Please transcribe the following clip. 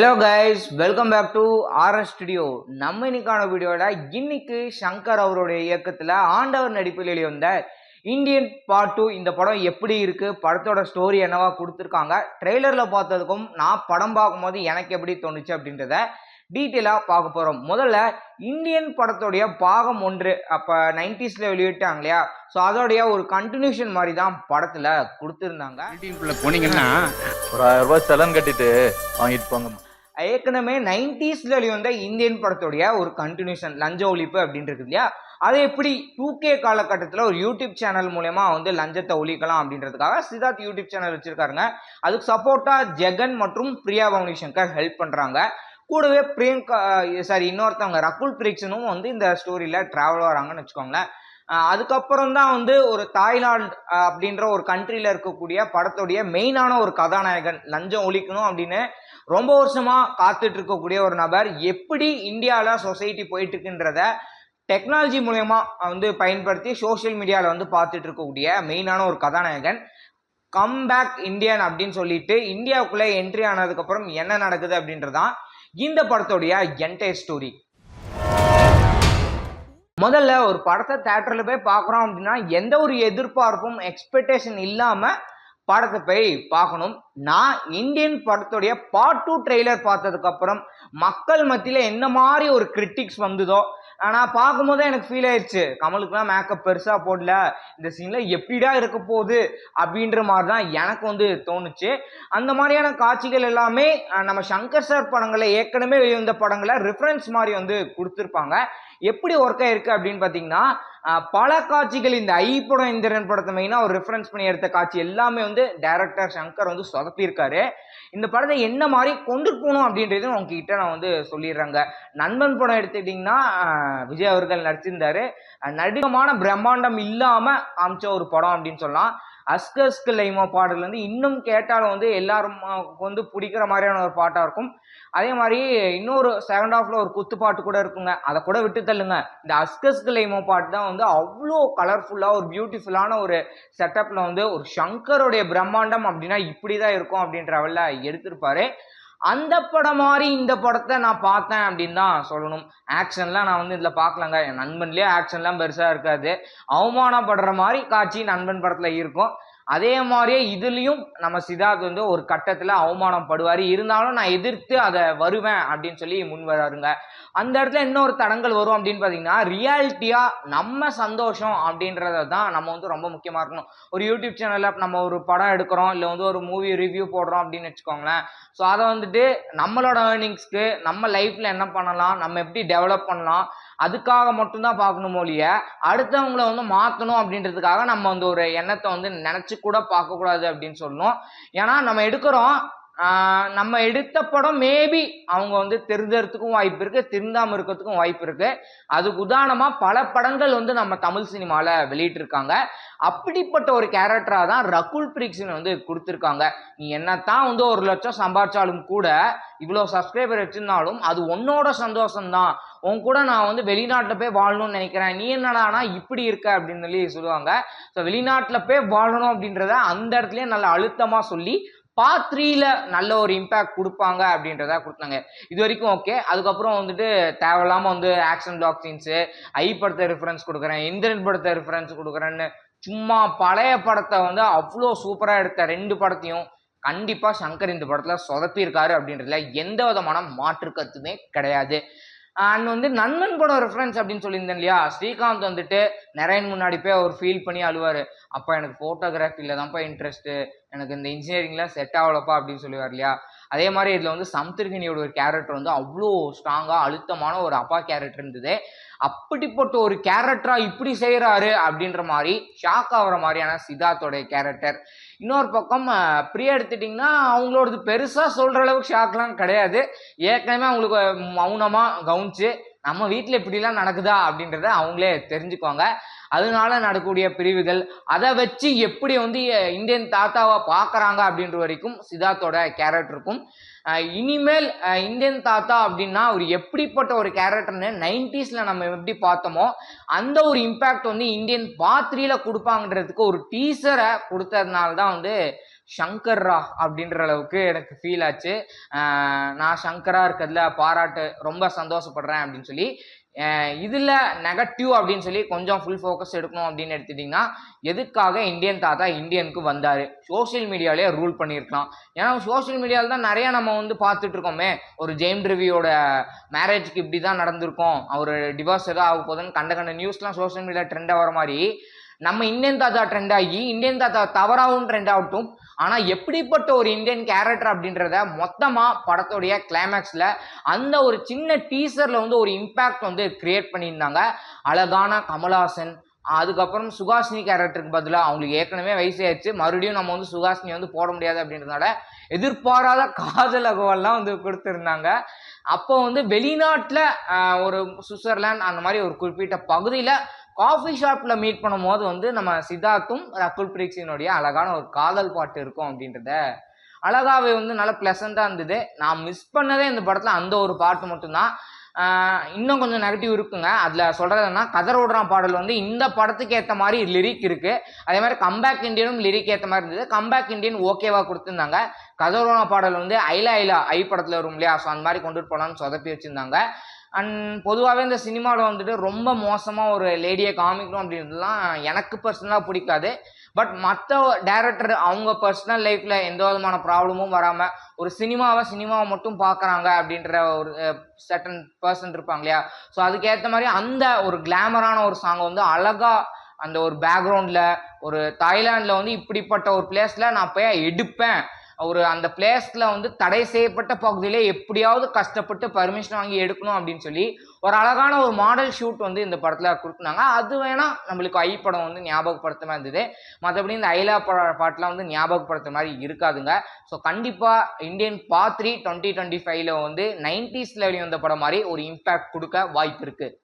Hello guys, welcome back to RS studio. நம்ம இன்னைக்கான வீடியோட இன்னைக்கு சங்கர் அவருடைய இயக்கத்தில் ஆண்டவர் நடிப்பில் வெளிவந்த இந்தியன் பார்ட் 2 இந்த படம் எப்படி இருக்கு, படத்தோட ஸ்டோரி என்னவா கொடுத்துருக்காங்க, ட்ரெய்லரில் பார்த்ததுக்கும் நான் படம் பார்க்கும்போது எனக்கு எப்படி தோணுச்சு அப்படின்றத டீட்டெயிலாக பார்க்க போகிறோம். முதல்ல இந்தியன் படத்துடைய பாகம் 1 அப்போ 90s வெளியிட்டாங்க இல்லையா, ஸோ அதோடைய ஒரு கண்டினியூஷன் மாதிரி தான் படத்தில் கொடுத்துருந்தாங்க. போனீங்கன்னா ஒரு 1000 ரூபாய் செலன் கட்டிட்டு வாங்கிட்டு போங்க. ஏற்கனவே 90s வெளிவந்த இந்தியன் படத்துடைய ஒரு கண்டினியூஷன் லஞ்ச ஒழிப்பு அப்படின்னு இருக்கு இல்லையா, அதை எப்படி 2K காலகட்டத்தில் ஒரு யூடியூப் சேனல் மூலயமா லஞ்சத்தை ஒழிக்கலாம் அப்படின்றதுக்காக சித்தார்த் யூடியூப் சேனல் வச்சிருக்காருங்க. அதுக்கு சப்போர்ட்டா ஜெகன் மற்றும் பிரியா பவானி சங்கர் ஹெல்ப் பண்றாங்க. கூடவே பிரியங்கா இன்னொருத்தவங்க ரகுல் பிரீக்ஷனும் இந்த ஸ்டோரியில டிராவல் வராங்கன்னு வச்சுக்கோங்களேன். அதுக்கப்புறம் தான் ஒரு தாய்லாந்து அப்படின்ற ஒரு கண்ட்ரியில இருக்கக்கூடிய படத்துடைய மெயினான ஒரு கதாநாயகன் லஞ்சம் ஒழிக்கணும் அப்படின்னு ரொம்ப வருஷமா காத்துட்டு இருக்கக்கூடிய ஒரு நபர் எப்படி இந்தியாவில் சொசைட்டி போயிட்டு இருக்குன்றத டெக்னாலஜி மூலயமா பயன்படுத்தி சோசியல் மீடியாவில் பார்த்துட்டு இருக்கக்கூடிய மெயினான ஒரு கதாநாயகன் கம் பேக் இந்தியன் அப்படின்னு சொல்லிட்டு இந்தியாவுக்குள்ள என்ட்ரி ஆனதுக்கப்புறம் என்ன நடக்குது அப்படின்றதான் இந்த படத்துடைய என்டையர் ஸ்டோரி. முதல்ல ஒரு படத்தை தியேட்டர்ல போய் பார்க்குறோம் அப்படின்னா எந்த ஒரு எதிர்பார்ப்பும் எக்ஸ்பெக்டேஷன் இல்லாம படத்தை போய் பார்க்கணும். நான் இந்தியன் படத்துடைய பார்ட் 2 ட்ரெய்லர் பார்த்ததுக்கு அப்புறம் மக்கள் மத்தியில என்ன மாதிரி ஒரு கிரிட்டிக்ஸ் வந்ததோ நான் பார்க்கும்போது எனக்கு ஃபீல் ஆயிடுச்சு, கமலுக்குலாம் மேக்கப் பெருசா போடல, இந்த சீன்ல எப்படிடா இருக்க போகுது அப்படின்ற மாதிரி தான் எனக்கு தோணுச்சு. அந்த மாதிரியான காட்சிகள் எல்லாமே நம்ம சங்கர் சார் படங்களை ஏற்கனவே வெளிவந்த படங்களை ரெஃபரன்ஸ் மாதிரி கொடுத்துருப்பாங்க. எப்படி ஒர்க் ஆயிருக்கு அப்படின்னு பார்த்தீங்கன்னா பல காட்சிகள் இந்த ஐ படம் இந்திரன் படத்தை மெயினாக ஒரு ரெஃபரன்ஸ் பண்ணி எடுத்த காட்சி எல்லாமே டைரக்டர் சங்கர் சொதப்பியிருக்காரு. இந்த படத்தை என்ன மாதிரி கொண்டு போகணும் அப்படின்றது உங்ககிட்ட நான் சொல்லிடுறேங்க. நண்பன் படம் எடுத்துக்கிட்டிங்கன்னா விஜய் அவர்கள் நடிச்சிருந்தாரு. நடிகமான பிரம்மாண்டம் இல்லாமல் காமிச்ச ஒரு படம் அப்படின்னு சொல்லலாம். அஸ்கஸ்கு லைமோ பாடல் இன்னும் கேட்டாலும் எல்லாரும் பிடிக்கிற மாதிரியான ஒரு பாட்டாக இருக்கும். அதே மாதிரி இன்னொரு செகண்ட் ஹாஃப்ல ஒரு குத்து பாட்டு கூட இருக்குங்க, அதை கூட விட்டு தள்ளுங்க. இந்த அஸ்கஸ்கு லைமோ பாட்டு தான் அவ்வளோ கலர்ஃபுல்லாக ஒரு பியூட்டிஃபுல்லான ஒரு செட்டப்ல ஒரு சங்கருடைய பிரம்மாண்டம் அப்படின்னா இப்படிதான் இருக்கும் அப்படின்ற லெவல்ல எடுத்திருப்பாரு. அந்த படம் மாதிரி இந்த படத்தை நான் பார்த்தேன் அப்படின்னு தான் சொல்லணும். ஆக்ஷன்லாம் நான் இதில் பார்க்கலங்க. என் நண்பன்லேயே ஆக்ஷன்லாம் பெருசாக இருக்காது. அவமானப்படுற மாதிரி காட்சி நண்பன் படத்தில் இருக்கும். அதே மாதிரியே இதுலேயும் நம்ம சித்தார்த் ஒரு கட்டத்தில் அவமானம் படுவார். இருந்தாலும் நான் எதிர்த்து அதை வருவேன் அப்படின்னு சொல்லி முன் வராருங்க. அந்த இடத்துல இன்னொரு தடங்கள் வரும் அப்படின்னு பார்த்தீங்கன்னா ரியாலிட்டியாக நம்ம சந்தோஷம் அப்படின்றத தான் நம்ம ரொம்ப முக்கியமாக இருக்கணும். ஒரு யூடியூப் சேனலில் நம்ம ஒரு படம் எடுக்கிறோம், இல்லை ஒரு மூவி ரிவ்யூ போடுறோம் அப்படின்னு வச்சுக்கோங்களேன். ஸோ அதை நம்மளோட ஏர்னிங்ஸ்க்கு நம்ம லைஃப்பில் என்ன பண்ணலாம், நம்ம எப்படி டெவலப் பண்ணலாம், அதுக்காக மட்டும்தான் பார்க்கணும் ஒழிய அடுத்தவங்களை மாற்றணும் அப்படின்றதுக்காக நம்ம ஒரு எண்ணத்தை நினச்சி கூட பார்க்கக்கூடாது அப்படின்னு சொல்லணும். ஏன்னா நம்ம எடுக்கிறோம், நம்ம எடுத்த படம் மேபி அவங்க தெரிஞ்சறதுக்கும் வாய்ப்பு இருக்கு, திருந்தாம இருக்கிறதுக்கும் வாய்ப்பு இருக்கு. அதுக்கு உதாரணமா பல படங்கள் நம்ம தமிழ் சினிமால வெளியிட்டு இருக்காங்க. அப்படிப்பட்ட ஒரு கேரக்டரா தான் ரகுல் பிரீக்ஷன் கொடுத்துருக்காங்க. நீ என்னத்தான் 1 லட்சம் சம்பாதிச்சாலும் கூட, இவ்வளோ சப்ஸ்கிரைபர் வச்சிருந்தாலும் அது உன்னோட சந்தோஷம் தான். உன் கூட நான் வெளிநாட்டில் போய் வாழணும்னு நினைக்கிறேன், நீ என்னடானா இப்படி இருக்க அப்படின்னு சொல்லி சொல்லுவாங்க. ஸோ வெளிநாட்டில் போய் வாழணும் அப்படின்றத அந்த இடத்துலயே நல்ல அழுத்தமா சொல்லி பார்ட் 3ல நல்ல ஒரு இம்பேக்ட் கொடுப்பாங்க அப்படின்றத கொடுத்தாங்க. இது வரைக்கும் ஓகே. அதுக்கப்புறம் தேவையில்லாம ஆக்ஷன் டாக் சீன்ஸு, ஐ படத்தை ரெஃபரன்ஸ் கொடுக்குறேன், இந்திரன் படத்தை ரெஃபரன்ஸ் கொடுக்குறேன்னு சும்மா பழைய படத்தை அவ்வளோ சூப்பராக எடுத்த 2 படத்தையும் கண்டிப்பா சங்கர் இந்த படத்துல சொதப்பியிருக்காரு அப்படின்றதுல எந்த விதமான மாற்று கருத்துமே கிடையாது. அண்ட் நண்பன் படம் ரெஃபரன்ஸ் அப்படின்னு சொல்லியிருந்தேன் இல்லையா, ஸ்ரீகாந்த் நிறைய முன்னாடி போய் அவர் ஃபீல் பண்ணி அழுவார். அப்போ எனக்கு ஃபோட்டோகிராஃபியில் தான்ப்பா இன்ட்ரெஸ்ட்டு, எனக்கு இந்த இன்ஜினியரிங்லாம் செட் ஆகலப்பா அப்படின்னு சொல்லுவார் இல்லையா. அதே மாதிரி இதில் சமுத்திரகனியோட ஒரு கேரக்டர் அவ்வளோ ஸ்ட்ராங்காக அழுத்தமான ஒரு அப்பா கேரக்டர் இருந்தது. அப்படிப்பட்ட ஒரு கேரக்டரா இப்படி செய்யறாரு அப்படின்ற மாதிரி ஷாக் ஆகிற மாதிரியான சித்தார்த்தோடைய கேரக்டர். இன்னொரு பக்கம் பிரியா எடுத்துட்டிங்கன்னா அவங்களோடது பெருசாக சொல்கிற அளவுக்கு ஷாக்லாம் கிடையாது. ஏற்கனவே அவங்களுக்கு மௌனமாக கவனிச்சு நம்ம வீட்டில் இப்படிலாம் நடக்குதா அப்படின்றத அவங்களே தெரிஞ்சுக்குவாங்க. அதனால நடக்கக்கூடிய பிரிவுகள், அதை வச்சு எப்படி இந்தியன் தாத்தாவை பார்க்குறாங்க அப்படின்ற வரைக்கும் சித்தார்த்தோட கேரக்டருக்கும் இனிமேல் இந்தியன் தாத்தா அப்படின்னா ஒரு எப்படிப்பட்ட ஒரு கேரக்டர்னு 90ஸ்ல நம்ம எப்படி பார்த்தோமோ அந்த ஒரு இம்பேக்ட் இந்தியன் பார்ட் 3ல கொடுப்பாங்கன்றதுக்கு ஒரு டீசரை கொடுத்ததுனால தான் சங்கர்ரா அப்படின்ற அளவுக்கு எனக்கு ஃபீல் ஆச்சு. நான் சங்கரா இருக்கிறதுல பாராட்டு ரொம்ப சந்தோஷப்படுறேன் அப்படின்னு சொல்லி. இதில் நெகட்டிவ் அப்படின்னு சொல்லி கொஞ்சம் ஃபுல் ஃபோக்கஸ் எடுக்கணும் அப்படின்னு எடுத்துட்டிங்கன்னா, எதுக்காக இந்தியன் தாத்தா இந்தியனுக்கு வந்தார்? சோஷியல் மீடியாவிலே ரூல் பண்ணியிருக்கலாம். ஏன்னா சோஷியல் மீடியாவில் தான் நிறையா நம்ம வந்து பார்த்துட்டு இருக்கோமே. ஒரு ஜெயம் ரவியோட மேரேஜுக்கு இப்படி தான் நடந்திருக்கும், அவர் டிவோர்ஸ் ஏதோ ஆக போகுதுன்னு கண்ட நியூஸ்லாம் சோஷியல் மீடியா ட்ரெண்டாக வர மாதிரி நம்ம இந்தியன் தாத்தா ட்ரெண்ட் ஆகி இந்தியன் தாத்தா தவறாகவும் ட்ரெண்ட் ஆகட்டும். ஆனால் எப்படிப்பட்ட ஒரு இந்தியன் கேரக்டர் அப்படின்றத மொத்தமாக படத்துடைய கிளைமேக்ஸில் அந்த ஒரு சின்ன டீசரில் வந்து ஒரு இம்பேக்ட் வந்து கிரியேட் பண்ணியிருந்தாங்க. அழகான கமல்ஹாசன், அதுக்கப்புறம் சுகாசினி கேரக்டருக்கு பதிலாக அவங்களுக்கு ஏற்கனவே வயசாயிடுச்சு, மறுபடியும் நம்ம வந்து சுகாசினி வந்து போட முடியாது அப்படின்றதுனால எதிர்பாராத காதல் அகவல்லாம் வந்து கொடுத்துருந்தாங்க. அப்போ வந்து வெளிநாட்டில் ஒரு சுவிட்சர்லாந்து அந்த மாதிரி ஒரு குறிப்பிட்ட பகுதியில் காஃபி ஷாப்பில் மீட் பண்ணும்போது வந்து நம்ம சித்தார்த்தும் ரகுல் பிரீத் சிங்கினுடைய அழகான ஒரு காதல் பாட்டு இருக்கும் அப்படின்றத அழகாவே வந்து நல்லா ப்ளசண்ட்டாக இருந்தது. நான் மிஸ் பண்ணதே இந்த படத்தில் அந்த ஒரு பாட்டு மட்டும்தான். இன்னும் கொஞ்சம் நெகட்டிவ் இருக்குங்க. அதில் சொல்கிறதுனா கதர் ஓடுறான் பாடல் வந்து இந்த படத்துக்கு ஏற்ற மாதிரி லிரிக் இருக்குது. அதே மாதிரி கம்பேக் இண்டியனும் லிரிக் ஏற்ற மாதிரி இருந்தது. கம்பேக் இண்டியன் ஓகேவா கொடுத்துருந்தாங்க. கதர் ஓடுறான் பாடல் வந்து ஐலா ஐ படத்தில் வரும் இல்லையா, ஸோ அந்த மாதிரி கொண்டுட்டு போகலான்னு சொதப்பி வச்சுருந்தாங்க. அண்ட் பொதுவாகவே இந்த சினிமாவில் வந்துட்டு ரொம்ப மோசமாக ஒரு லேடியை காமிக்கணும் அப்படின்றதுலாம் எனக்கு பர்சனலாக பிடிக்காது. பட் மற்ற டைரக்டர் அவங்க பர்சனல் லைஃப்பில் எந்த விதமான ப்ராப்ளமும் வராமல் ஒரு சினிமாவை மட்டும் பார்க்குறாங்க அப்படின்ற ஒரு சர்டன் பர்சன் இருப்பாங்க இல்லையா, ஸோ அதுக்கேற்ற மாதிரி அந்த ஒரு கிளாமரான ஒரு சாங்கை வந்து அழகாக அந்த ஒரு பேக்ரவுண்டில் ஒரு தாய்லாண்டில் வந்து இப்படிப்பட்ட ஒரு பிளேஸில் நான் போய் எடுப்பேன், ஒரு அந்த பிளேஸில் வந்து தடை செய்யப்பட்ட பகுதியிலே எப்படியாவது கஷ்டப்பட்டு பர்மிஷன் வாங்கி எடுக்கணும் அப்படின்னு சொல்லி ஒரு அழகான ஒரு மாடல் ஷூட் வந்து இந்த படத்தில் கொடுத்துனாங்க. அது வேணால் நம்மளுக்கு ஐ படம் வந்து ஞாபகப்படுத்த மாதிரி இருந்தது. மற்றபடி இந்த ஐலா பாட்டெலாம் வந்து ஞாபகப்படுத்துற மாதிரி இருக்காதுங்க. ஸோ கண்டிப்பாக இந்தியன் பார்ட் 3 2025 வந்து 90s வெளிவந்த படம் மாதிரி ஒரு இம்பேக்ட் கொடுக்க வாய்ப்பு இருக்குது.